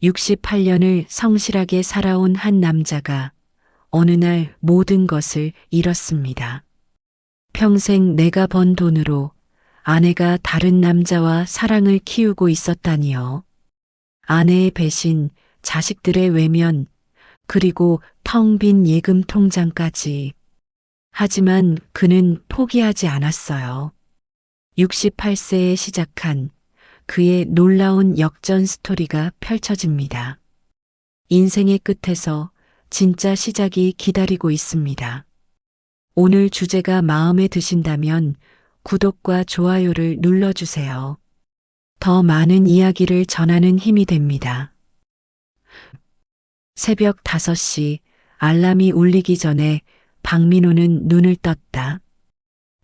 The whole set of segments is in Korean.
68년을 성실하게 살아온 한 남자가 어느 날 모든 것을 잃었습니다. 평생 내가 번 돈으로 아내가 다른 남자와 사랑을 키우고 있었다니요. 아내의 배신, 자식들의 외면, 그리고 텅 빈 예금 통장까지. 하지만 그는 포기하지 않았어요. 68세에 시작한 그의 놀라운 역전 스토리가 펼쳐집니다. 인생의 끝에서 진짜 시작이 기다리고 있습니다. 오늘 주제가 마음에 드신다면 구독과 좋아요를 눌러주세요. 더 많은 이야기를 전하는 힘이 됩니다. 새벽 5시 알람이 울리기 전에 박민호는 눈을 떴다.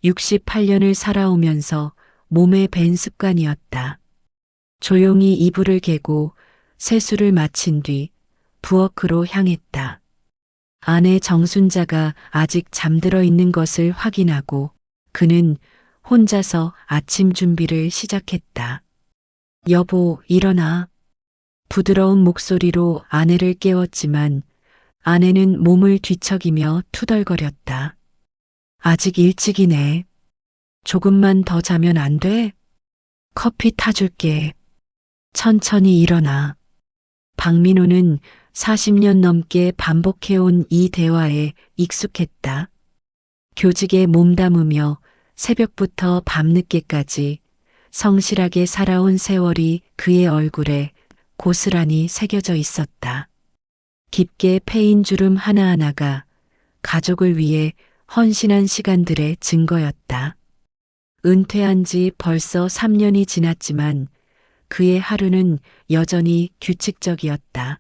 68년을 살아오면서 몸에 밴 습관이었다. 조용히 이불을 개고 세수를 마친 뒤 부엌으로 향했다. 아내 정순자가 아직 잠들어 있는 것을 확인하고 그는 혼자서 아침 준비를 시작했다. 여보, 일어나. 부드러운 목소리로 아내를 깨웠지만 아내는 몸을 뒤척이며 투덜거렸다. 아직 일찍이네. 조금만 더 자면 안 돼? 커피 타줄게. 천천히 일어나. 박민호는 40년 넘게 반복해온 이 대화에 익숙했다. 교직에 몸담으며 새벽부터 밤늦게까지 성실하게 살아온 세월이 그의 얼굴에 고스란히 새겨져 있었다. 깊게 패인 주름 하나하나가 가족을 위해 헌신한 시간들의 증거였다. 은퇴한 지 벌써 3년이 지났지만 그의 하루는 여전히 규칙적이었다.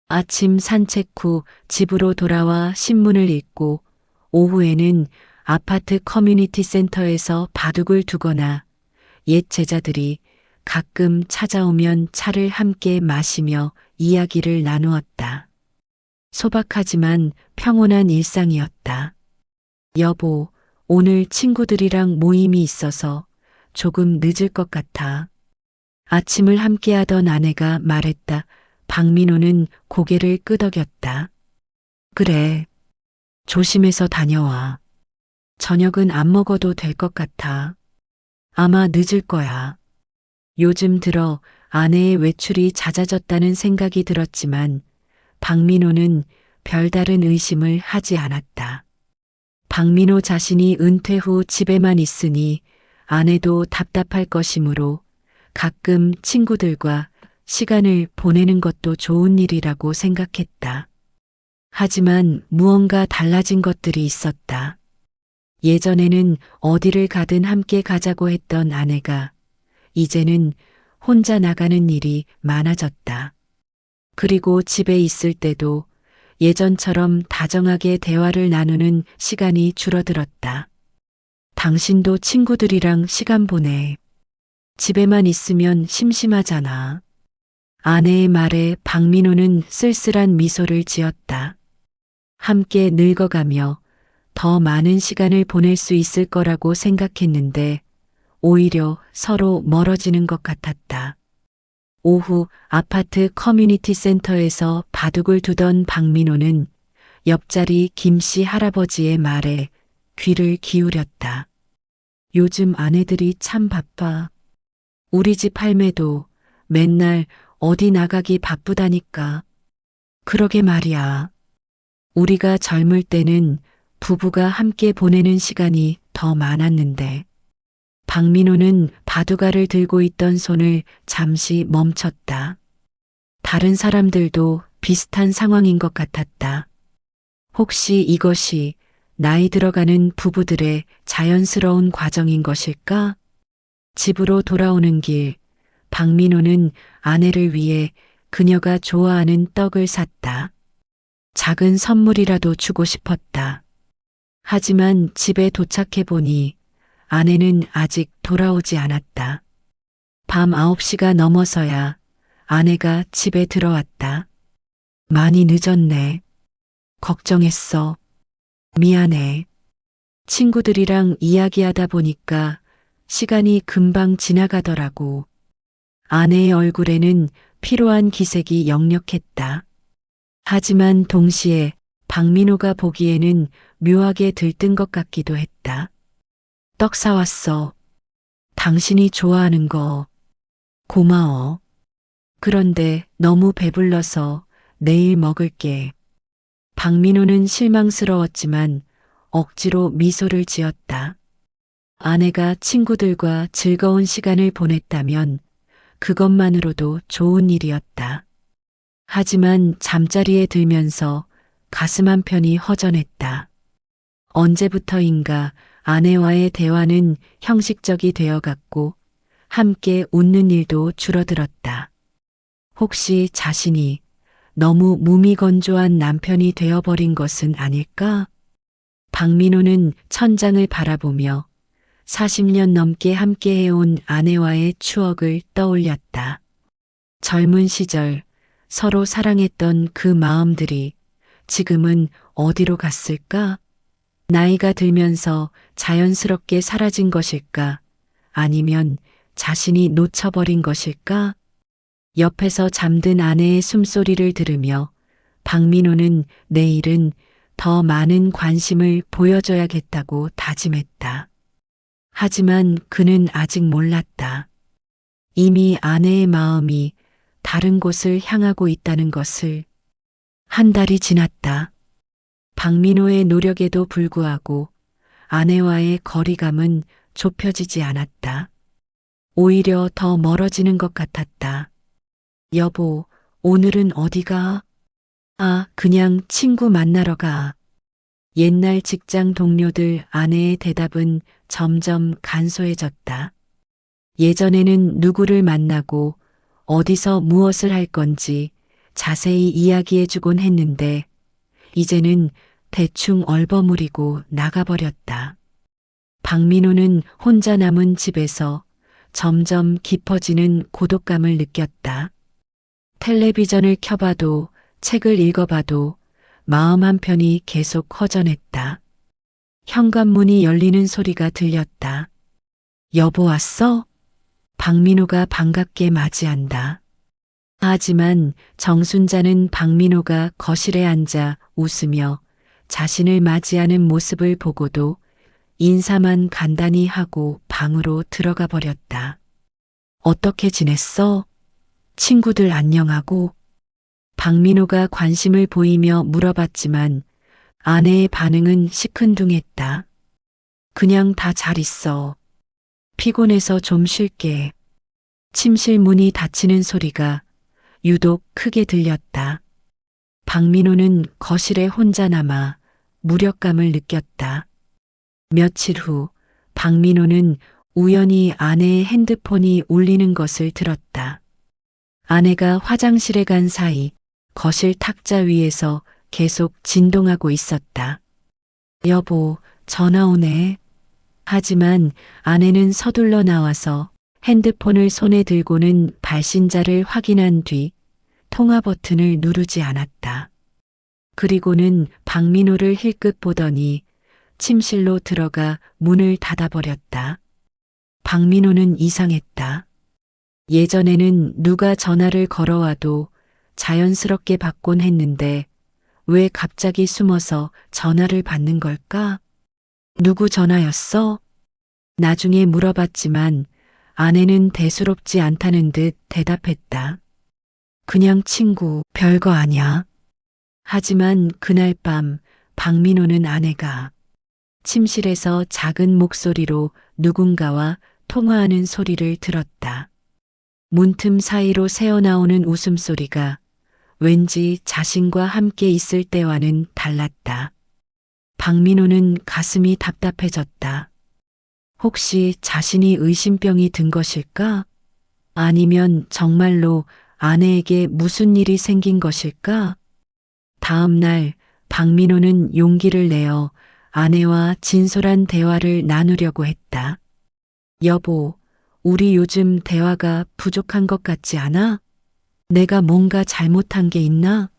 아침 산책 후 집으로 돌아와 신문을 읽고 오후에는 아파트 커뮤니티 센터에서 바둑을 두거나 옛 제자들이 가끔 찾아오면 차를 함께 마시며 이야기를 나누었다. 소박하지만 평온한 일상이었다. 여보, 오늘 친구들이랑 모임이 있어서 조금 늦을 것 같아. 아침을 함께하던 아내가 말했다. 박민호는 고개를 끄덕였다. 그래. 조심해서 다녀와. 저녁은 안 먹어도 될 것 같아. 아마 늦을 거야. 요즘 들어 아내의 외출이 잦아졌다는 생각이 들었지만 박민호는 별다른 의심을 하지 않았다. 박민호 자신이 은퇴 후 집에만 있으니 아내도 답답할 것이므로 가끔 친구들과 시간을 보내는 것도 좋은 일이라고 생각했다. 하지만 무언가 달라진 것들이 있었다. 예전에는 어디를 가든 함께 가자고 했던 아내가 이제는 혼자 나가는 일이 많아졌다. 그리고 집에 있을 때도 예전처럼 다정하게 대화를 나누는 시간이 줄어들었다. 당신도 친구들이랑 시간 보내. 집에만 있으면 심심하잖아. 아내의 말에 박민호는 쓸쓸한 미소를 지었다. 함께 늙어가며 더 많은 시간을 보낼 수 있을 거라고 생각했는데 오히려 서로 멀어지는 것 같았다. 오후 아파트 커뮤니티 센터에서 바둑을 두던 박민호는 옆자리 김씨 할아버지의 말에 귀를 기울였다. 요즘 아내들이 참 바빠. 우리 집 할매도 맨날 어디 나가기 바쁘다니까. 그러게 말이야. 우리가 젊을 때는 부부가 함께 보내는 시간이 더 많았는데. 박민호는 바둑알을 들고 있던 손을 잠시 멈췄다. 다른 사람들도 비슷한 상황인 것 같았다. 혹시 이것이 나이 들어가는 부부들의 자연스러운 과정인 것일까? 집으로 돌아오는 길, 박민호는 아내를 위해 그녀가 좋아하는 떡을 샀다. 작은 선물이라도 주고 싶었다. 하지만 집에 도착해 보니 아내는 아직 돌아오지 않았다. 밤 9시가 넘어서야 아내가 집에 들어왔다. 많이 늦었네. 걱정했어. 미안해. 친구들이랑 이야기하다 보니까 시간이 금방 지나가더라고. 아내의 얼굴에는 피로한 기색이 역력했다. 하지만 동시에 박민호가 보기에는 묘하게 들뜬 것 같기도 했다. 떡 사왔어. 당신이 좋아하는 거. 고마워. 그런데 너무 배불러서 내일 먹을게. 박민호는 실망스러웠지만 억지로 미소를 지었다. 아내가 친구들과 즐거운 시간을 보냈다면 그것만으로도 좋은 일이었다. 하지만 잠자리에 들면서 가슴 한편이 허전했다. 언제부터인가 아내와의 대화는 형식적이 되어갔고 함께 웃는 일도 줄어들었다. 혹시 자신이 너무 무미건조한 남편이 되어버린 것은 아닐까? 박민호는 천장을 바라보며 40년 넘게 함께해온 아내와의 추억을 떠올렸다. 젊은 시절 서로 사랑했던 그 마음들이 지금은 어디로 갔을까? 나이가 들면서 자연스럽게 사라진 것일까? 아니면 자신이 놓쳐버린 것일까? 옆에서 잠든 아내의 숨소리를 들으며 박민호는 내일은 더 많은 관심을 보여줘야겠다고 다짐했다. 하지만 그는 아직 몰랐다. 이미 아내의 마음이 다른 곳을 향하고 있다는 것을. 한 달이 지났다. 박민호의 노력에도 불구하고 아내와의 거리감은 좁혀지지 않았다. 오히려 더 멀어지는 것 같았다. 여보, 오늘은 어디가? 아, 그냥 친구 만나러 가. 옛날 직장 동료들 아내의 대답은 점점 간소해졌다. 예전에는 누구를 만나고 어디서 무엇을 할 건지 자세히 이야기해주곤 했는데 이제는 대충 얼버무리고 나가버렸다. 박민호는 혼자 남은 집에서 점점 깊어지는 고독감을 느꼈다. 텔레비전을 켜봐도 책을 읽어봐도 마음 한편이 계속 허전했다. 현관문이 열리는 소리가 들렸다. 여보 왔어? 박민호가 반갑게 맞이한다. 하지만 정순자는 박민호가 거실에 앉아 웃으며 자신을 맞이하는 모습을 보고도 인사만 간단히 하고 방으로 들어가 버렸다. 어떻게 지냈어? 친구들 안녕하고? 박민호가 관심을 보이며 물어봤지만 아내의 반응은 시큰둥했다. 그냥 다 잘 있어. 피곤해서 좀 쉴게. 침실 문이 닫히는 소리가 유독 크게 들렸다. 박민호는 거실에 혼자 남아 무력감을 느꼈다. 며칠 후 박민호는 우연히 아내의 핸드폰이 울리는 것을 들었다. 아내가 화장실에 간 사이 거실 탁자 위에서 계속 진동하고 있었다. 여보, 전화 오네. 하지만 아내는 서둘러 나와서 핸드폰을 손에 들고는 발신자를 확인한 뒤 통화 버튼을 누르지 않았다. 그리고는 박민호를 힐끗 보더니 침실로 들어가 문을 닫아버렸다. 박민호는 이상했다. 예전에는 누가 전화를 걸어와도 자연스럽게 받곤 했는데 왜 갑자기 숨어서 전화를 받는 걸까? 누구 전화였어? 나중에 물어봤지만 아내는 대수롭지 않다는 듯 대답했다. 그냥 친구, 별거 아냐. 하지만 그날 밤 박민호는 아내가 침실에서 작은 목소리로 누군가와 통화하는 소리를 들었다. 문틈 사이로 새어나오는 웃음소리가 왠지 자신과 함께 있을 때와는 달랐다. 박민호는 가슴이 답답해졌다. 혹시 자신이 의심병이 든 것일까? 아니면 정말로 아내에게 무슨 일이 생긴 것일까? 다음 날 박민호는 용기를 내어 아내와 진솔한 대화를 나누려고 했다. 여보, 우리 요즘 대화가 부족한 것 같지 않아? 내가 뭔가 잘못한 게 있나?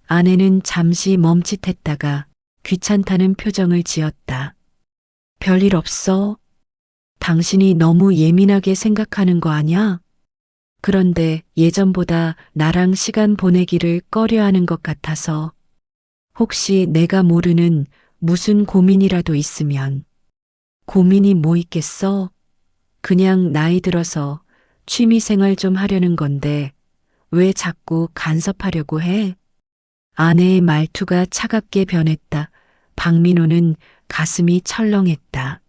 아내는 잠시 멈칫했다가 귀찮다는 표정을 지었다. 별일 없어. 당신이 너무 예민하게 생각하는 거 아냐? 그런데 예전보다 나랑 시간 보내기를 꺼려하는 것 같아서 혹시 내가 모르는 무슨 고민이라도 있으면. 고민이 뭐 있겠어? 그냥 나이 들어서 취미 생활 좀 하려는 건데 왜 자꾸 간섭하려고 해? 아내의 말투가 차갑게 변했다. 박민호는 가슴이 철렁했다.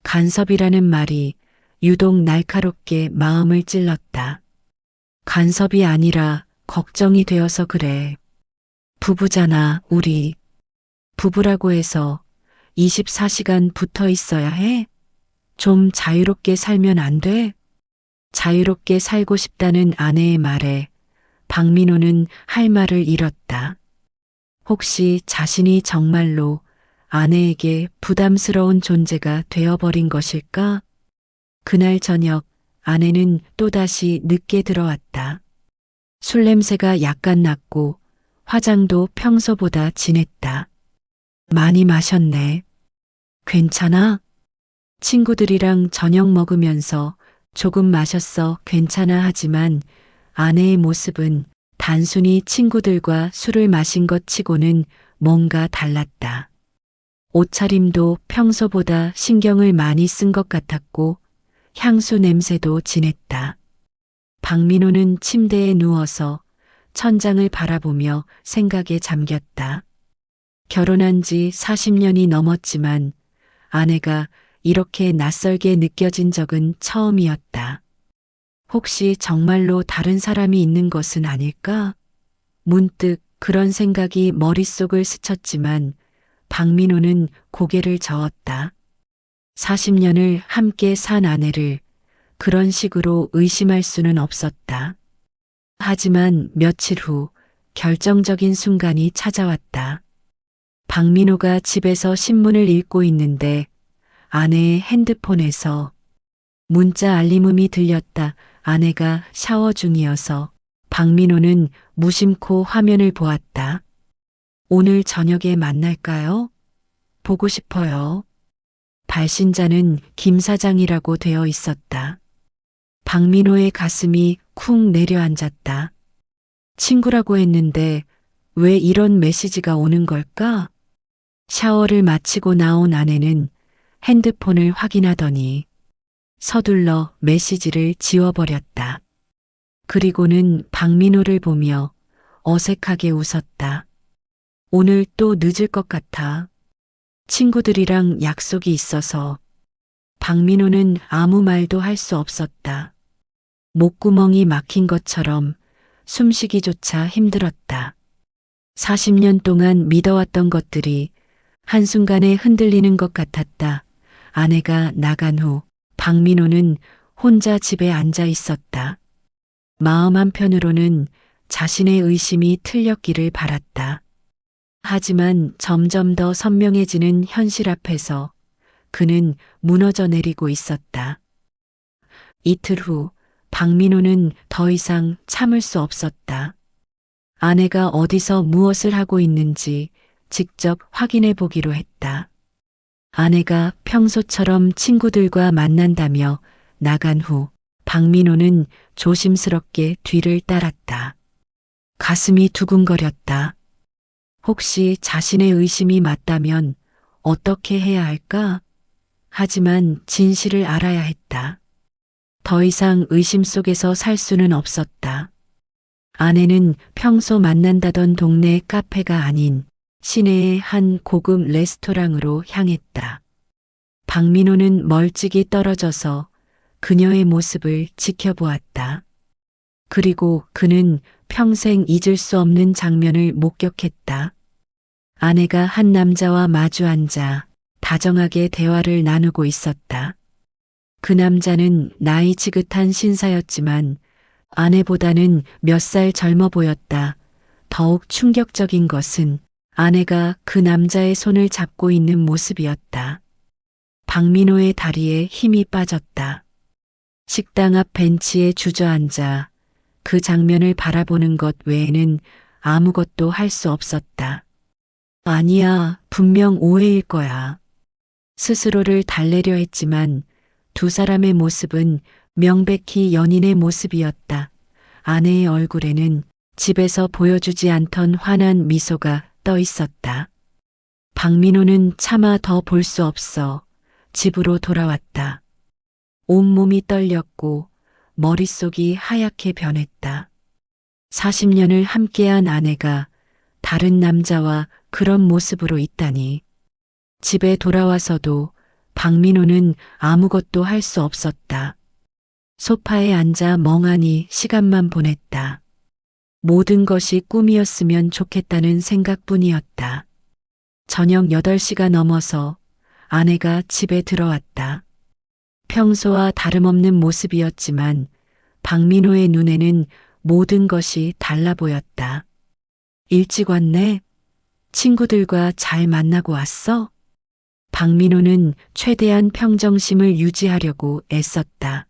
간섭이라는 말이 유독 날카롭게 마음을 찔렀다. 간섭이 아니라 걱정이 되어서 그래. 부부잖아, 우리. 부부라고 해서 24시간 붙어 있어야 해? 좀 자유롭게 살면 안 돼? 자유롭게 살고 싶다는 아내의 말에 박민호는 할 말을 잃었다. 혹시 자신이 정말로 아내에게 부담스러운 존재가 되어버린 것일까? 그날 저녁 아내는 또다시 늦게 들어왔다. 술 냄새가 약간 났고 화장도 평소보다 진했다. 많이 마셨네. 괜찮아? 친구들이랑 저녁 먹으면서 조금 마셨어. 괜찮아 하지만 아내의 모습은 단순히 친구들과 술을 마신 것 치고는 뭔가 달랐다. 옷차림도 평소보다 신경을 많이 쓴 것 같았고 향수 냄새도 진했다. 박민호는 침대에 누워서 천장을 바라보며 생각에 잠겼다. 결혼한 지 40년이 넘었지만 아내가 이렇게 낯설게 느껴진 적은 처음이었다. 혹시 정말로 다른 사람이 있는 것은 아닐까? 문득 그런 생각이 머릿속을 스쳤지만 박민호는 고개를 저었다. 40년을 함께 산 아내를 그런 식으로 의심할 수는 없었다. 하지만 며칠 후 결정적인 순간이 찾아왔다. 박민호가 집에서 신문을 읽고 있는데 아내의 핸드폰에서 문자 알림음이 들렸다. 아내가 샤워 중이어서 박민호는 무심코 화면을 보았다. 오늘 저녁에 만날까요? 보고 싶어요. 발신자는 김 사장이라고 되어 있었다. 박민호의 가슴이 쿵 내려앉았다. 친구라고 했는데 왜 이런 메시지가 오는 걸까? 샤워를 마치고 나온 아내는 핸드폰을 확인하더니 서둘러 메시지를 지워버렸다. 그리고는 박민호를 보며 어색하게 웃었다. 오늘 또 늦을 것 같아. 친구들이랑 약속이 있어서. 박민호는 아무 말도 할 수 없었다. 목구멍이 막힌 것처럼 숨쉬기조차 힘들었다. 40년 동안 믿어왔던 것들이 한순간에 흔들리는 것 같았다. 아내가 나간 후 박민호는 혼자 집에 앉아 있었다. 마음 한편으로는 자신의 의심이 틀렸기를 바랐다. 하지만 점점 더 선명해지는 현실 앞에서 그는 무너져 내리고 있었다. 이틀 후 박민호는 더 이상 참을 수 없었다. 아내가 어디서 무엇을 하고 있는지 직접 확인해 보기로 했다. 아내가 평소처럼 친구들과 만난다며 나간 후 박민호는 조심스럽게 뒤를 따랐다. 가슴이 두근거렸다. 혹시 자신의 의심이 맞다면 어떻게 해야 할까? 하지만 진실을 알아야 했다. 더 이상 의심 속에서 살 수는 없었다. 아내는 평소 만난다던 동네 카페가 아닌 시내의 한 고급 레스토랑으로 향했다. 박민호는 멀찍이 떨어져서 그녀의 모습을 지켜보았다. 그리고 그는 평생 잊을 수 없는 장면을 목격했다. 아내가 한 남자와 마주 앉아 다정하게 대화를 나누고 있었다. 그 남자는 나이 지긋한 신사였지만 아내보다는 몇 살 젊어 보였다. 더욱 충격적인 것은 아내가 그 남자의 손을 잡고 있는 모습이었다. 박민호의 다리에 힘이 빠졌다. 식당 앞 벤치에 주저앉아 그 장면을 바라보는 것 외에는 아무것도 할 수 없었다. 아니야, 분명 오해일 거야. 스스로를 달래려 했지만 두 사람의 모습은 명백히 연인의 모습이었다. 아내의 얼굴에는 집에서 보여주지 않던 환한 미소가 떠 있었다. 박민호는 차마 더 볼 수 없어 집으로 돌아왔다. 온몸이 떨렸고 머릿속이 하얗게 변했다. 40년을 함께한 아내가 다른 남자와 그런 모습으로 있다니. 집에 돌아와서도 박민호는 아무것도 할 수 없었다. 소파에 앉아 멍하니 시간만 보냈다. 모든 것이 꿈이었으면 좋겠다는 생각뿐이었다. 저녁 8시가 넘어서 아내가 집에 들어왔다. 평소와 다름없는 모습이었지만 박민호의 눈에는 모든 것이 달라 보였다. 일찍 왔네? 친구들과 잘 만나고 왔어? 박민호는 최대한 평정심을 유지하려고 애썼다.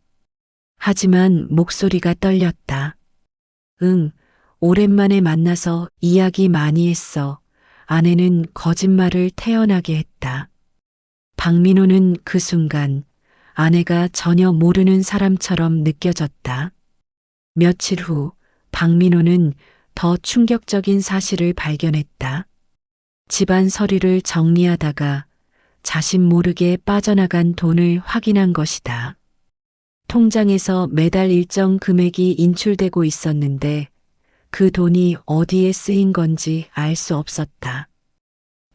하지만 목소리가 떨렸다. 응, 오랜만에 만나서 이야기 많이 했어. 아내는 거짓말을 태연하게 했다. 박민호는 그 순간 아내가 전혀 모르는 사람처럼 느껴졌다. 며칠 후 박민호는 더 충격적인 사실을 발견했다. 집안 서류를 정리하다가 자신 모르게 빠져나간 돈을 확인한 것이다. 통장에서 매달 일정 금액이 인출되고 있었는데 그 돈이 어디에 쓰인 건지 알 수 없었다.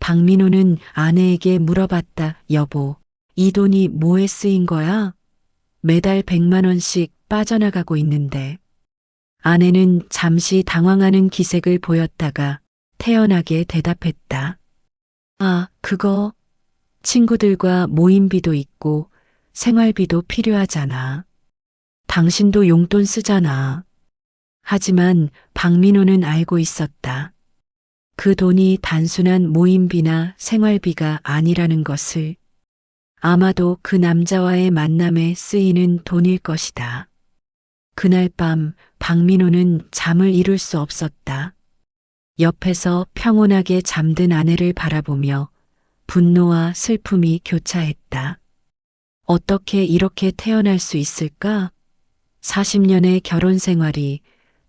박민호는 아내에게 물어봤다. 여보, 이 돈이 뭐에 쓰인 거야? 매달 100만 원씩 빠져나가고 있는데. 아내는 잠시 당황하는 기색을 보였다가 태연하게 대답했다. 아, 그거 친구들과 모임비도 있고 생활비도 필요하잖아. 당신도 용돈 쓰잖아. 하지만 박민호는 알고 있었다. 그 돈이 단순한 모임비나 생활비가 아니라는 것을. 아마도 그 남자와의 만남에 쓰이는 돈일 것이다. 그날 밤 박민호는 잠을 이룰 수 없었다. 옆에서 평온하게 잠든 아내를 바라보며 분노와 슬픔이 교차했다. 어떻게 이렇게 태어날 수 있을까? 40년의 결혼 생활이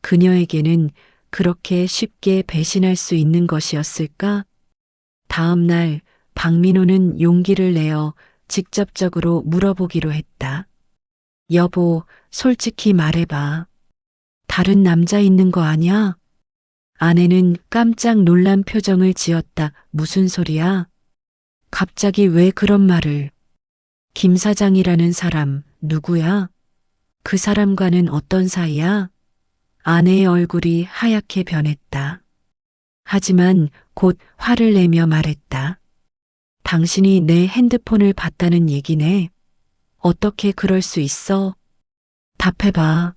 그녀에게는 그렇게 쉽게 배신할 수 있는 것이었을까? 다음 날 박민호는 용기를 내어 직접적으로 물어보기로 했다. 여보, 솔직히 말해봐. 다른 남자 있는 거 아냐? 아내는 깜짝 놀란 표정을 지었다. 무슨 소리야? 갑자기 왜 그런 말을? 김 사장이라는 사람 누구야? 그 사람과는 어떤 사이야? 아내의 얼굴이 하얗게 변했다. 하지만 곧 화를 내며 말했다. 당신이 내 핸드폰을 봤다는 얘기네. 어떻게 그럴 수 있어? 답해봐.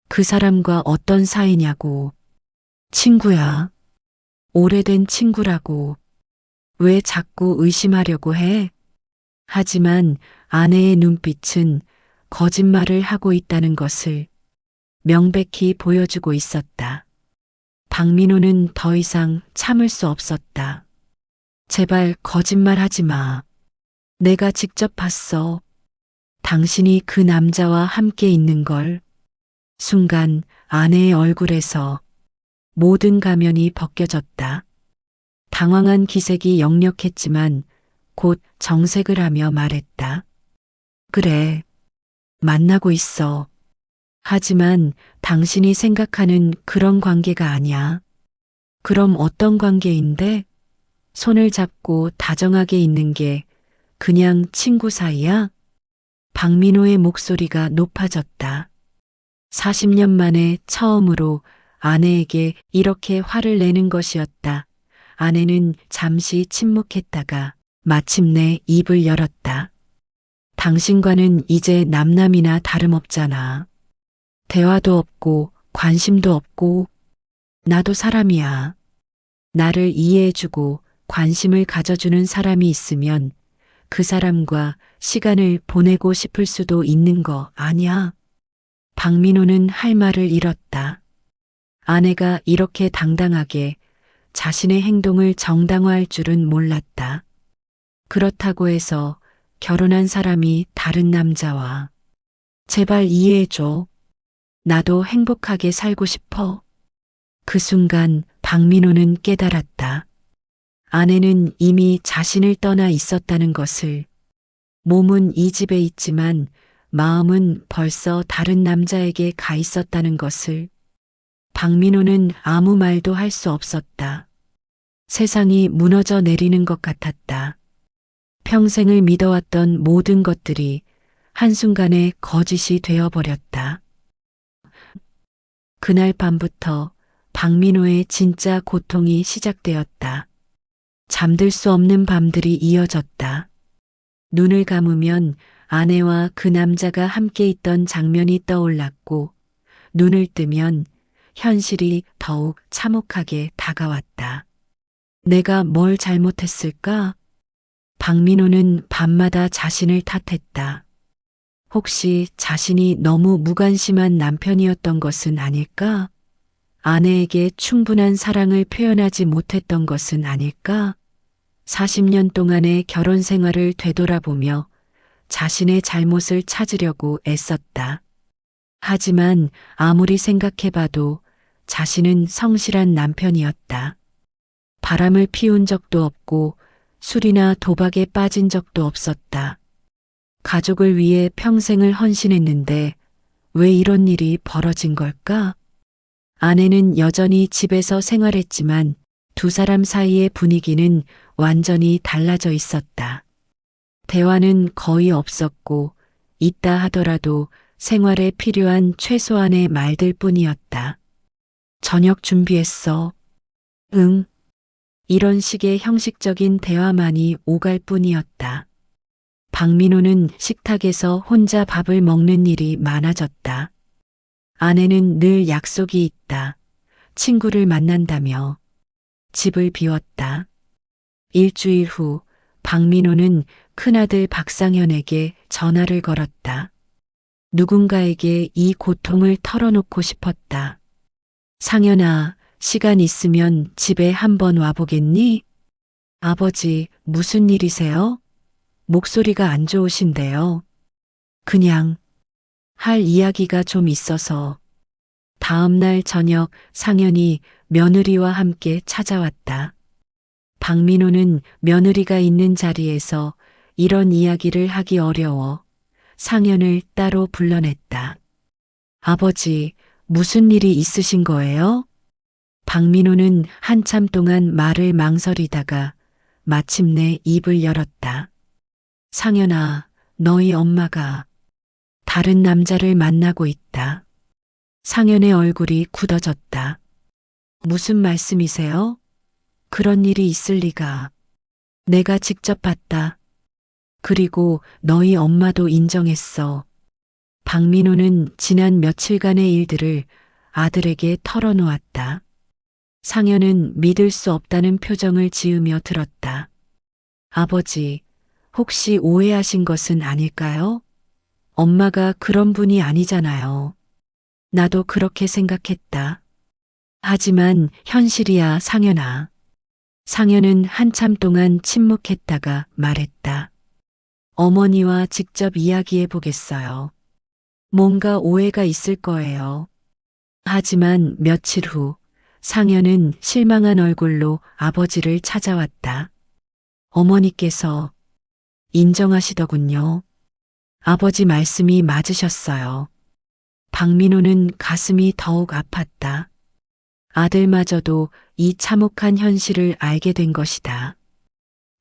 그 사람과 어떤 사이냐고. 친구야. 오래된 친구라고. 왜 자꾸 의심하려고 해? 하지만 아내의 눈빛은 거짓말을 하고 있다는 것을 명백히 보여주고 있었다. 박민호는 더 이상 참을 수 없었다. 제발 거짓말하지 마. 내가 직접 봤어. 당신이 그 남자와 함께 있는 걸. 순간 아내의 얼굴에서 모든 가면이 벗겨졌다. 당황한 기색이 역력했지만 곧 정색을 하며 말했다. 그래, 만나고 있어. 하지만 당신이 생각하는 그런 관계가 아니야. 그럼 어떤 관계인데? 손을 잡고 다정하게 있는 게 그냥 친구 사이야? 박민호의 목소리가 높아졌다. 40년 만에 처음으로 아내에게 이렇게 화를 내는 것이었다. 아내는 잠시 침묵했다가 마침내 입을 열었다. 당신과는 이제 남남이나 다름없잖아. 대화도 없고 관심도 없고 나도 사람이야. 나를 이해해주고 관심을 가져주는 사람이 있으면 그 사람과 시간을 보내고 싶을 수도 있는 거 아니야? 박민호는 할 말을 잃었다. 아내가 이렇게 당당하게 자신의 행동을 정당화할 줄은 몰랐다. 그렇다고 해서 결혼한 사람이 다른 남자와 제발 이해해줘. 나도 행복하게 살고 싶어. 그 순간 박민호는 깨달았다. 아내는 이미 자신을 떠나 있었다는 것을. 몸은 이 집에 있지만 마음은 벌써 다른 남자에게 가 있었다는 것을. 박민호는 아무 말도 할 수 없었다. 세상이 무너져 내리는 것 같았다. 평생을 믿어왔던 모든 것들이 한순간에 거짓이 되어버렸다. 그날 밤부터 박민호의 진짜 고통이 시작되었다. 잠들 수 없는 밤들이 이어졌다. 눈을 감으면 아내와 그 남자가 함께 있던 장면이 떠올랐고, 눈을 뜨면 현실이 더욱 참혹하게 다가왔다. 내가 뭘 잘못했을까? 박민호는 밤마다 자신을 탓했다. 혹시 자신이 너무 무관심한 남편이었던 것은 아닐까? 아내에게 충분한 사랑을 표현하지 못했던 것은 아닐까? 40년 동안의 결혼 생활을 되돌아보며 자신의 잘못을 찾으려고 애썼다. 하지만 아무리 생각해봐도 자신은 성실한 남편이었다. 바람을 피운 적도 없고 술이나 도박에 빠진 적도 없었다. 가족을 위해 평생을 헌신했는데 왜 이런 일이 벌어진 걸까? 아내는 여전히 집에서 생활했지만 두 사람 사이의 분위기는 완전히 달라져 있었다. 대화는 거의 없었고 있다 하더라도 생활에 필요한 최소한의 말들 뿐이었다. 저녁 준비했어. 응. 이런 식의 형식적인 대화만이 오갈 뿐이었다. 박민호는 식탁에서 혼자 밥을 먹는 일이 많아졌다. 아내는 늘 약속이 있다. 친구를 만난다며 집을 비웠다. 일주일 후 박민호는 큰아들 박상현에게 전화를 걸었다. 누군가에게 이 고통을 털어놓고 싶었다. 상현아, 시간 있으면 집에 한번 와보겠니? 아버지, 무슨 일이세요? 목소리가 안 좋으신데요. 그냥 할 이야기가 좀 있어서. 다음 날 저녁 상현이 며느리와 함께 찾아왔다. 박민호는 며느리가 있는 자리에서 이런 이야기를 하기 어려워 상현을 따로 불러냈다. 아버지, 무슨 일이 있으신 거예요? 박민호는 한참 동안 말을 망설이다가 마침내 입을 열었다. 상현아, 너희 엄마가 다른 남자를 만나고 있다. 상현의 얼굴이 굳어졌다. 무슨 말씀이세요? 그런 일이 있을 리가. 내가 직접 봤다. 그리고 너희 엄마도 인정했어. 박민호는 지난 며칠간의 일들을 아들에게 털어놓았다. 상현은 믿을 수 없다는 표정을 지으며 들었다. 아버지, 혹시 오해하신 것은 아닐까요? 엄마가 그런 분이 아니잖아요. 나도 그렇게 생각했다. 하지만 현실이야, 상현아. 상현은 한참 동안 침묵했다가 말했다. 어머니와 직접 이야기해 보겠어요. 뭔가 오해가 있을 거예요. 하지만 며칠 후 상현은 실망한 얼굴로 아버지를 찾아왔다. 어머니께서 인정하시더군요. 아버지 말씀이 맞으셨어요. 박민호는 가슴이 더욱 아팠다. 아들마저도 이 참혹한 현실을 알게 된 것이다.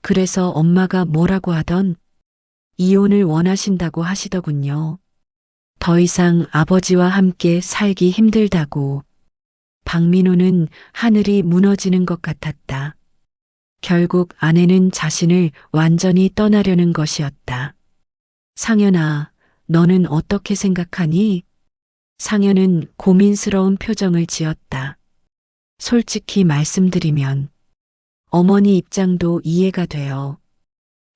그래서 엄마가 뭐라고 하던 이혼을 원하신다고 하시더군요. 더 이상 아버지와 함께 살기 힘들다고. 박민호는 하늘이 무너지는 것 같았다. 결국 아내는 자신을 완전히 떠나려는 것이었다. 상현아, 너는 어떻게 생각하니? 상현은 고민스러운 표정을 지었다. 솔직히 말씀드리면 어머니 입장도 이해가 돼요.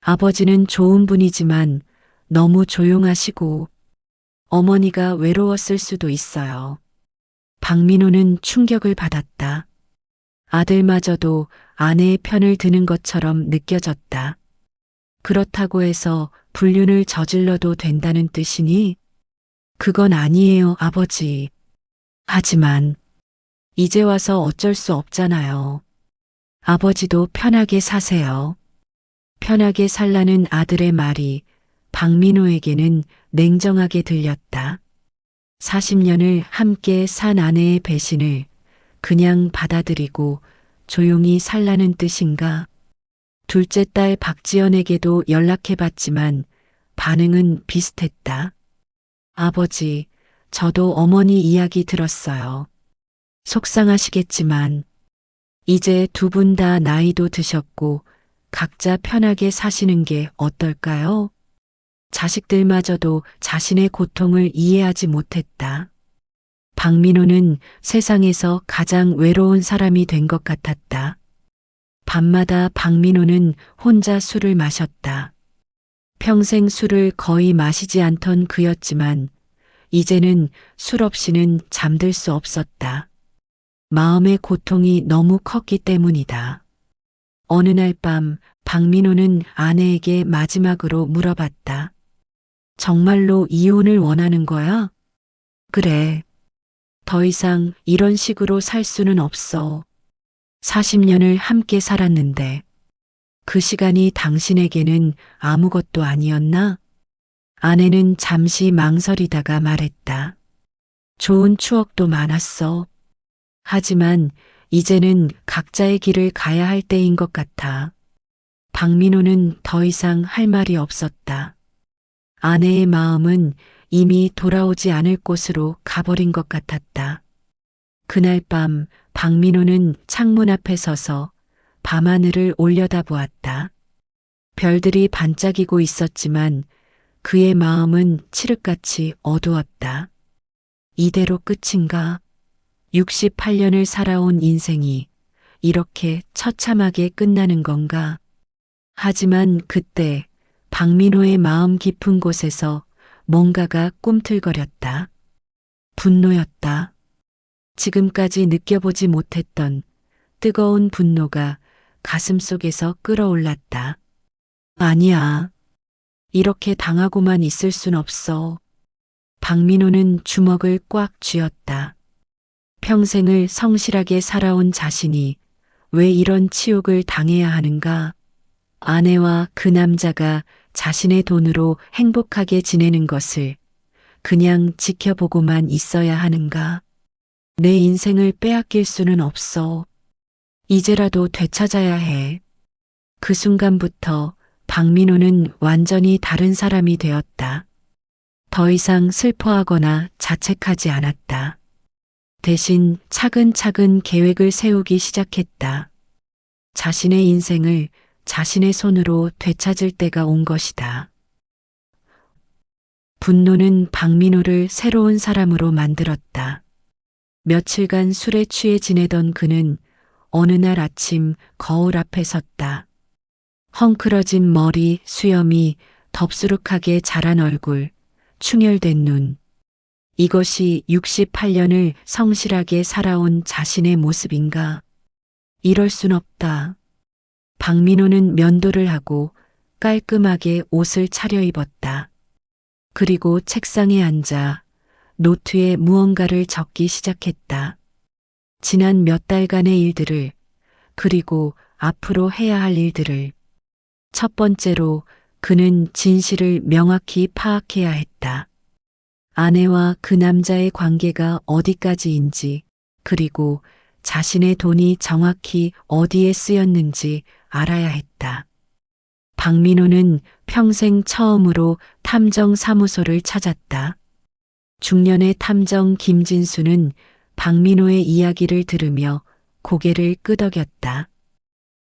아버지는 좋은 분이지만 너무 조용하시고 어머니가 외로웠을 수도 있어요. 박민호는 충격을 받았다. 아들마저도 아내의 편을 드는 것처럼 느껴졌다. 그렇다고 해서 불륜을 저질러도 된다는 뜻이니? 그건 아니에요, 아버지. 하지만 이제 와서 어쩔 수 없잖아요. 아버지도 편하게 사세요. 편하게 살라는 아들의 말이 박민호에게는 냉정하게 들렸다. 40년을 함께 산 아내의 배신을 그냥 받아들이고 조용히 살라는 뜻인가? 둘째 딸 박지연에게도 연락해봤지만 반응은 비슷했다. 아버지, 저도 어머니 이야기 들었어요. 속상하시겠지만 이제 두 분 다 나이도 드셨고 각자 편하게 사시는 게 어떨까요? 자식들마저도 자신의 고통을 이해하지 못했다. 박민호는 세상에서 가장 외로운 사람이 된 것 같았다. 밤마다 박민호는 혼자 술을 마셨다. 평생 술을 거의 마시지 않던 그였지만 이제는 술 없이는 잠들 수 없었다. 마음의 고통이 너무 컸기 때문이다. 어느 날 밤 박민호는 아내에게 마지막으로 물어봤다. 정말로 이혼을 원하는 거야? 그래. 더 이상 이런 식으로 살 수는 없어. 40년을 함께 살았는데 그 시간이 당신에게는 아무것도 아니었나? 아내는 잠시 망설이다가 말했다. 좋은 추억도 많았어. 하지만 이제는 각자의 길을 가야 할 때인 것 같아. 박민호는 더 이상 할 말이 없었다. 아내의 마음은 이미 돌아오지 않을 곳으로 가버린 것 같았다. 그날 밤 박민호는 창문 앞에 서서 밤하늘을 올려다보았다. 별들이 반짝이고 있었지만 그의 마음은 칠흑같이 어두웠다. 이대로 끝인가? 68년을 살아온 인생이 이렇게 처참하게 끝나는 건가? 하지만 그때 박민호의 마음 깊은 곳에서 뭔가가 꿈틀거렸다. 분노였다. 지금까지 느껴보지 못했던 뜨거운 분노가 가슴속에서 끓어올랐다. 아니야. 이렇게 당하고만 있을 순 없어. 박민호는 주먹을 꽉 쥐었다. 평생을 성실하게 살아온 자신이 왜 이런 치욕을 당해야 하는가? 아내와 그 남자가 자신의 돈으로 행복하게 지내는 것을 그냥 지켜보고만 있어야 하는가? 내 인생을 빼앗길 수는 없어. 이제라도 되찾아야 해. 그 순간부터 박민호는 완전히 다른 사람이 되었다. 더 이상 슬퍼하거나 자책하지 않았다. 대신 차근차근 계획을 세우기 시작했다. 자신의 인생을 자신의 손으로 되찾을 때가 온 것이다. 분노는 박민호를 새로운 사람으로 만들었다. 며칠간 술에 취해 지내던 그는 어느 날 아침 거울 앞에 섰다. 헝클어진 머리, 수염이 덥수룩하게 자란 얼굴, 충혈된 눈. 이것이 68년을 성실하게 살아온 자신의 모습인가? 이럴 순 없다. 박민호는 면도를 하고 깔끔하게 옷을 차려입었다. 그리고 책상에 앉아 노트에 무언가를 적기 시작했다. 지난 몇 달간의 일들을, 그리고 앞으로 해야 할 일들을. 첫 번째로 그는 진실을 명확히 파악해야 했다. 아내와 그 남자의 관계가 어디까지인지, 그리고 자신의 돈이 정확히 어디에 쓰였는지 알아야 했다. 박민호는 평생 처음으로 탐정사무소를 찾았다. 중년의 탐정 김진수는 박민호의 이야기를 들으며 고개를 끄덕였다.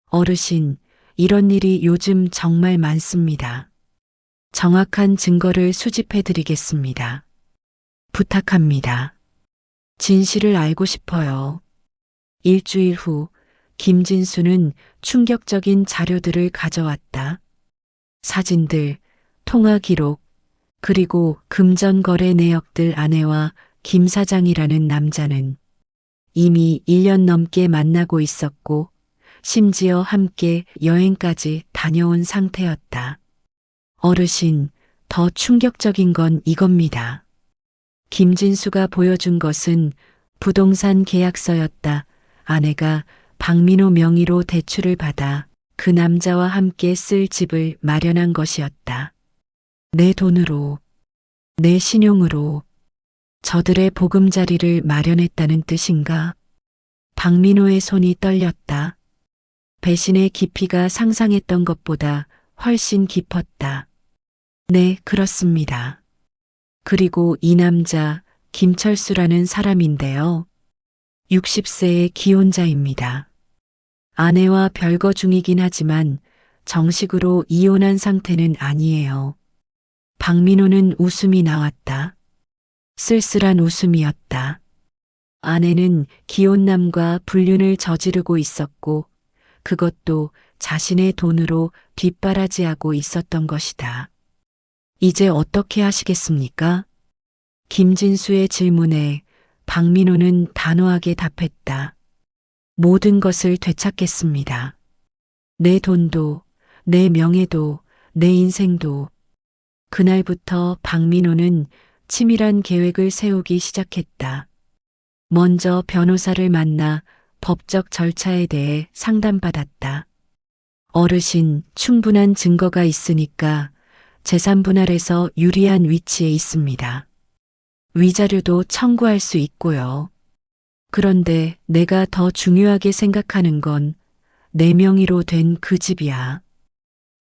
어르신, 이런 일이 요즘 정말 많습니다. 정확한 증거를 수집해 드리겠습니다. 부탁합니다. 진실을 알고 싶어요. 일주일 후 김진수는 충격적인 자료들을 가져왔다. 사진들, 통화 기록, 그리고 금전거래 내역들. 아내와 김 사장이라는 남자는 이미 1년 넘게 만나고 있었고 심지어 함께 여행까지 다녀온 상태였다. 어르신, 더 충격적인 건 이겁니다. 김진수가 보여준 것은 부동산 계약서였다. 아내가 박민호 명의로 대출을 받아 그 남자와 함께 쓸 집을 마련한 것이었다. 내 돈으로, 내 신용으로 저들의 보금자리를 마련했다는 뜻인가? 박민호의 손이 떨렸다. 배신의 깊이가 상상했던 것보다 훨씬 깊었다. 네, 그렇습니다. 그리고 이 남자, 김철수라는 사람인데요. 60세의 기혼자입니다. 아내와 별거 중이긴 하지만 정식으로 이혼한 상태는 아니에요. 박민호는 웃음이 나왔다. 쓸쓸한 웃음이었다. 아내는 기혼남과 불륜을 저지르고 있었고 그것도 자신의 돈으로 뒷바라지하고 있었던 것이다. 이제 어떻게 하시겠습니까? 김진수의 질문에 박민호는 단호하게 답했다. 모든 것을 되찾겠습니다. 내 돈도, 내 명예도, 내 인생도. 그날부터 박민호는 치밀한 계획을 세우기 시작했다. 먼저 변호사를 만나 법적 절차에 대해 상담받았다. 어르신, 충분한 증거가 있으니까 재산 분할에서 유리한 위치에 있습니다. 위자료도 청구할 수 있고요. 그런데 내가 더 중요하게 생각하는 건 내 명의로 된 그 집이야.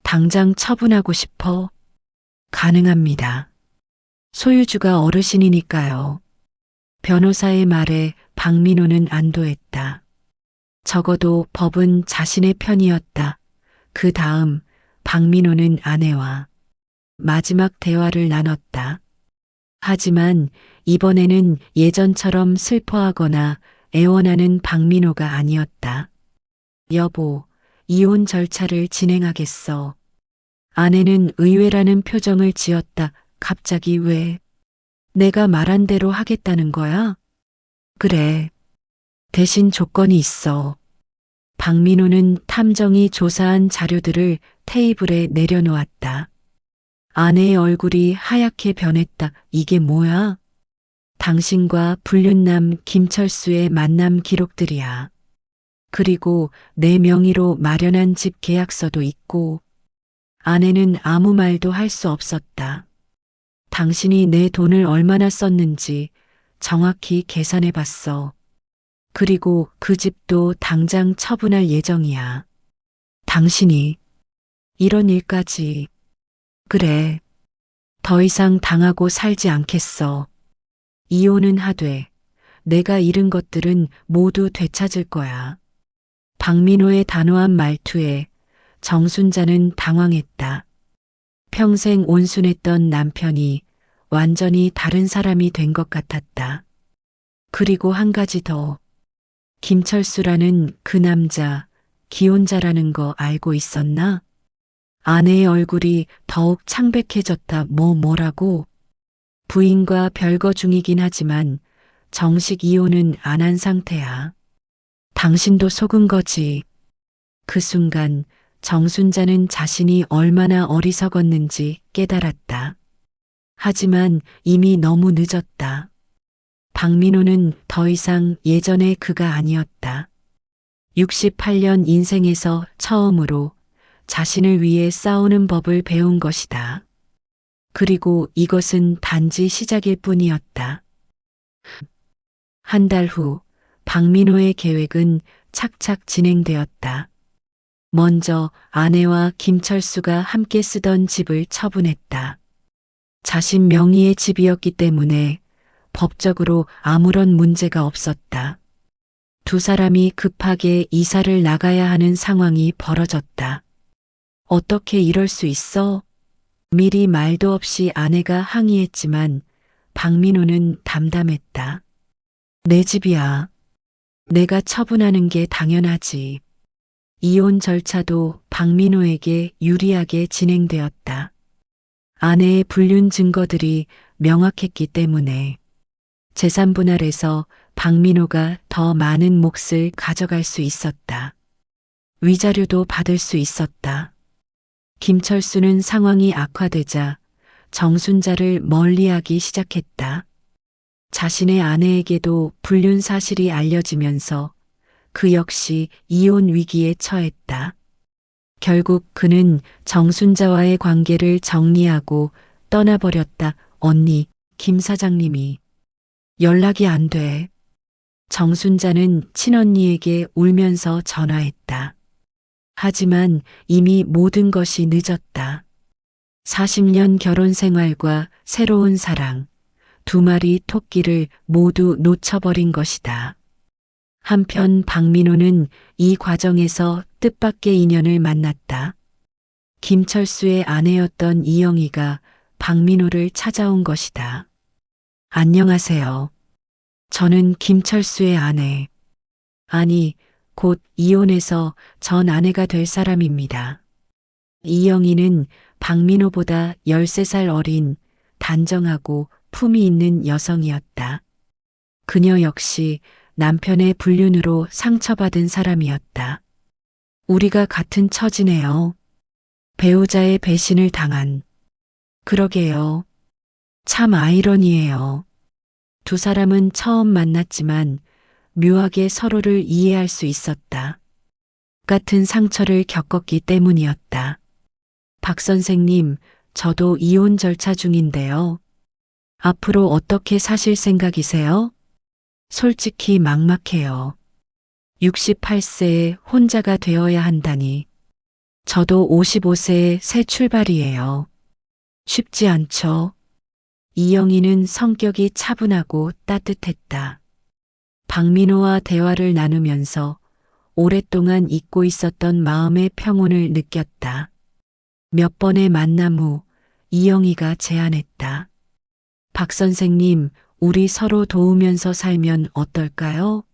당장 처분하고 싶어. 가능합니다. 소유주가 어르신이니까요. 변호사의 말에 박민호는 안도했다. 적어도 법은 자신의 편이었다. 그 다음 박민호는 아내와 마지막 대화를 나눴다. 하지만 이번에는 예전처럼 슬퍼하거나 애원하는 박민호가 아니었다. 여보, 이혼 절차를 진행하겠어. 아내는 의외라는 표정을 지었다. 갑자기 왜? 내가 말한 대로 하겠다는 거야? 그래. 대신 조건이 있어. 박민호는 탐정이 조사한 자료들을 테이블에 내려놓았다. 아내의 얼굴이 하얗게 변했다. 이게 뭐야? 당신과 불륜남 김철수의 만남 기록들이야. 그리고 내 명의로 마련한 집 계약서도 있고. 아내는 아무 말도 할 수 없었다. 당신이 내 돈을 얼마나 썼는지 정확히 계산해 봤어. 그리고 그 집도 당장 처분할 예정이야. 당신이 이런 일까지. 그래. 더 이상 당하고 살지 않겠어. 이혼은 하되 내가 잃은 것들은 모두 되찾을 거야. 박민호의 단호한 말투에 정순자는 당황했다. 평생 온순했던 남편이 완전히 다른 사람이 된 것 같았다. 그리고 한 가지 더. 김철수라는 그 남자, 기혼자라는 거 알고 있었나? 아내의 얼굴이 더욱 창백해졌다. 뭐라고? 부인과 별거 중이긴 하지만 정식 이혼은 안 한 상태야. 당신도 속은 거지. 그 순간 정순자는 자신이 얼마나 어리석었는지 깨달았다. 하지만 이미 너무 늦었다. 박민호는 더 이상 예전의 그가 아니었다. 68년 인생에서 처음으로 자신을 위해 싸우는 법을 배운 것이다. 그리고 이것은 단지 시작일 뿐이었다. 한 달 후 박민호의 계획은 착착 진행되었다. 먼저 아내와 김철수가 함께 쓰던 집을 처분했다. 자신 명의의 집이었기 때문에 법적으로 아무런 문제가 없었다. 두 사람이 급하게 이사를 나가야 하는 상황이 벌어졌다. 어떻게 이럴 수 있어? 미리 말도 없이 아내가 항의했지만 박민호는 담담했다. 내 집이야. 내가 처분하는 게 당연하지. 이혼 절차도 박민호에게 유리하게 진행되었다. 아내의 불륜 증거들이 명확했기 때문에 재산 분할에서 박민호가 더 많은 몫을 가져갈 수 있었다. 위자료도 받을 수 있었다. 김철수는 상황이 악화되자 정순자를 멀리하기 시작했다. 자신의 아내에게도 불륜 사실이 알려지면서 그 역시 이혼 위기에 처했다. 결국 그는 정순자와의 관계를 정리하고 떠나버렸다. 언니, 김 사장님이 연락이 안 돼. 정순자는 친언니에게 울면서 전화했다. 하지만 이미 모든 것이 늦었다. 40년 결혼 생활과 새로운 사랑, 두 마리 토끼를 모두 놓쳐버린 것이다. 한편 박민호는 이 과정에서 뜻밖의 인연을 만났다. 김철수의 아내였던 이영희가 박민호를 찾아온 것이다. 안녕하세요. 저는 김철수의 아내. 아니, 곧 이혼해서 전 아내가 될 사람입니다. 이영희는 박민호보다 13살 어린 단정하고 품이 있는 여성이었다. 그녀 역시 남편의 불륜으로 상처받은 사람이었다. 우리가 같은 처지네요. 배우자의 배신을 당한. 그러게요. 참 아이러니해요. 두 사람은 처음 만났지만 묘하게 서로를 이해할 수 있었다. 같은 상처를 겪었기 때문이었다. 박 선생님, 저도 이혼 절차 중인데요. 앞으로 어떻게 사실 생각이세요? 솔직히 막막해요. 68세에 혼자가 되어야 한다니. 저도 55세에 새 출발이에요. 쉽지 않죠. 이영희는 성격이 차분하고 따뜻했다. 박민호와 대화를 나누면서 오랫동안 잊고 있었던 마음의 평온을 느꼈다. 몇 번의 만남 후 이영희가 제안했다. 박 선생님, 우리 서로 도우면서 살면 어떨까요?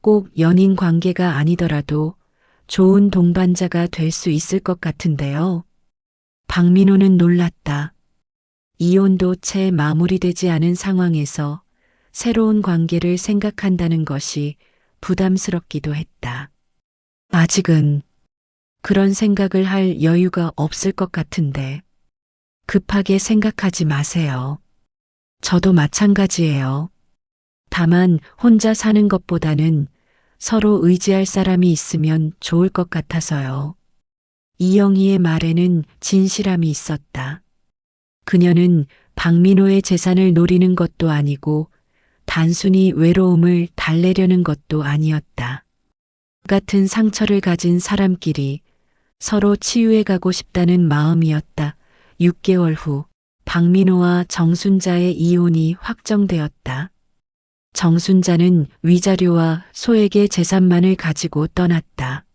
꼭 연인 관계가 아니더라도 좋은 동반자가 될 수 있을 것 같은데요. 박민호는 놀랐다. 이혼도 채 마무리되지 않은 상황에서 새로운 관계를 생각한다는 것이 부담스럽기도 했다. 아직은 그런 생각을 할 여유가 없을 것 같은데 급하게 생각하지 마세요. 저도 마찬가지예요. 다만 혼자 사는 것보다는 서로 의지할 사람이 있으면 좋을 것 같아서요. 이영희의 말에는 진실함이 있었다. 그녀는 박민호의 재산을 노리는 것도 아니고 단순히 외로움을 달래려는 것도 아니었다. 같은 상처를 가진 사람끼리 서로 치유해 가고 싶다는 마음이었다. 6개월 후 박민호와 정순자의 이혼이 확정되었다. 정순자는 위자료와 소액의 재산만을 가지고 떠났다.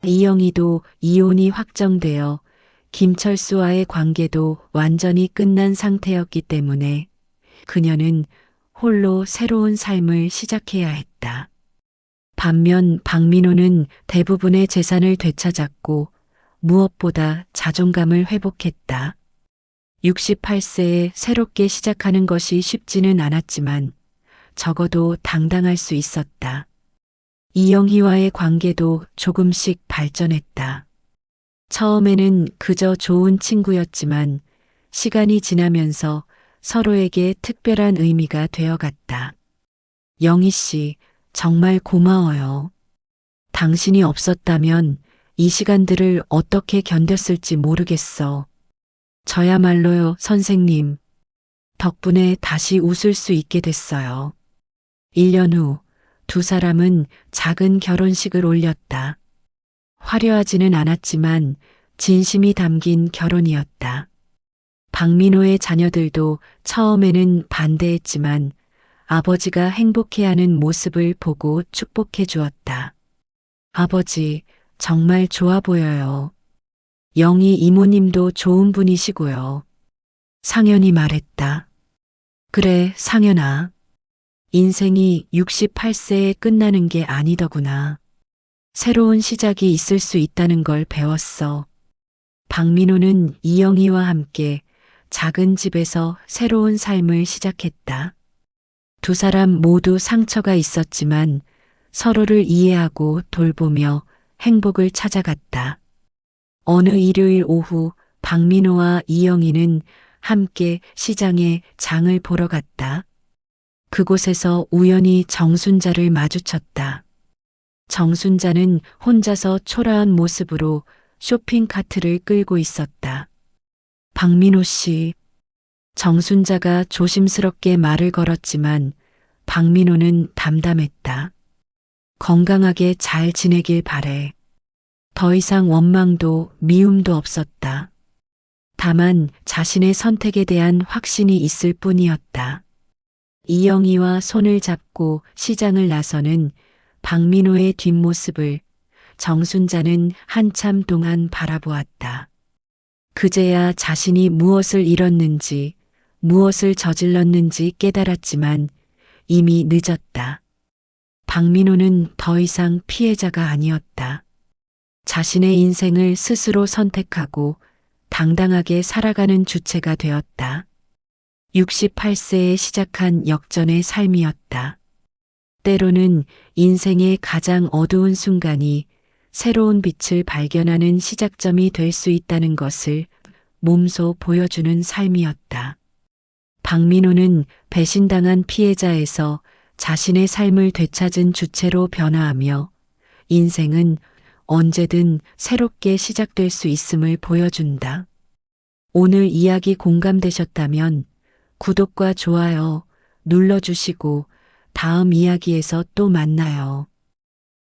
이영희도 이혼이 확정되어 김철수와의 관계도 완전히 끝난 상태였기 때문에 그녀는 홀로 새로운 삶을 시작해야 했다. 반면 박민호는 대부분의 재산을 되찾았고 무엇보다 자존감을 회복했다. 68세에 새롭게 시작하는 것이 쉽지는 않았지만 적어도 당당할 수 있었다. 이영희와의 관계도 조금씩 발전했다. 처음에는 그저 좋은 친구였지만 시간이 지나면서 서로에게 특별한 의미가 되어갔다. 영희 씨, 정말 고마워요. 당신이 없었다면 이 시간들을 어떻게 견뎠을지 모르겠어. 저야말로요, 선생님. 덕분에 다시 웃을 수 있게 됐어요. 1년 후 두 사람은 작은 결혼식을 올렸다. 화려하지는 않았지만 진심이 담긴 결혼이었다. 박민호의 자녀들도 처음에는 반대했지만 아버지가 행복해하는 모습을 보고 축복해 주었다. 아버지, 정말 좋아 보여요. 영희 이모님도 좋은 분이시고요. 상현이 말했다. 그래, 상현아. 인생이 68세에 끝나는 게 아니더구나. 새로운 시작이 있을 수 있다는 걸 배웠어. 박민호는 이영희와 함께 작은 집에서 새로운 삶을 시작했다. 두 사람 모두 상처가 있었지만 서로를 이해하고 돌보며 행복을 찾아갔다. 어느 일요일 오후 박민호와 이영희는 함께 시장에 장을 보러 갔다. 그곳에서 우연히 정순자를 마주쳤다. 정순자는 혼자서 초라한 모습으로 쇼핑카트를 끌고 있었다. 박민호 씨. 정순자가 조심스럽게 말을 걸었지만 박민호는 담담했다. 건강하게 잘 지내길 바래. 더 이상 원망도 미움도 없었다. 다만 자신의 선택에 대한 확신이 있을 뿐이었다. 이영희와 손을 잡고 시장을 나서는 박민호의 뒷모습을 정순자는 한참 동안 바라보았다. 그제야 자신이 무엇을 잃었는지, 무엇을 저질렀는지 깨달았지만 이미 늦었다. 박민호는 더 이상 피해자가 아니었다. 자신의 인생을 스스로 선택하고 당당하게 살아가는 주체가 되었다. 68세에 시작한 역전의 삶이었다. 때로는 인생의 가장 어두운 순간이 새로운 빛을 발견하는 시작점이 될 수 있다는 것을 몸소 보여주는 삶이었다. 박민호는 배신당한 피해자에서 자신의 삶을 되찾은 주체로 변화하며 인생은 언제든 새롭게 시작될 수 있음을 보여준다. 오늘 이야기 공감되셨다면 구독과 좋아요 눌러주시고 다음 이야기에서 또 만나요.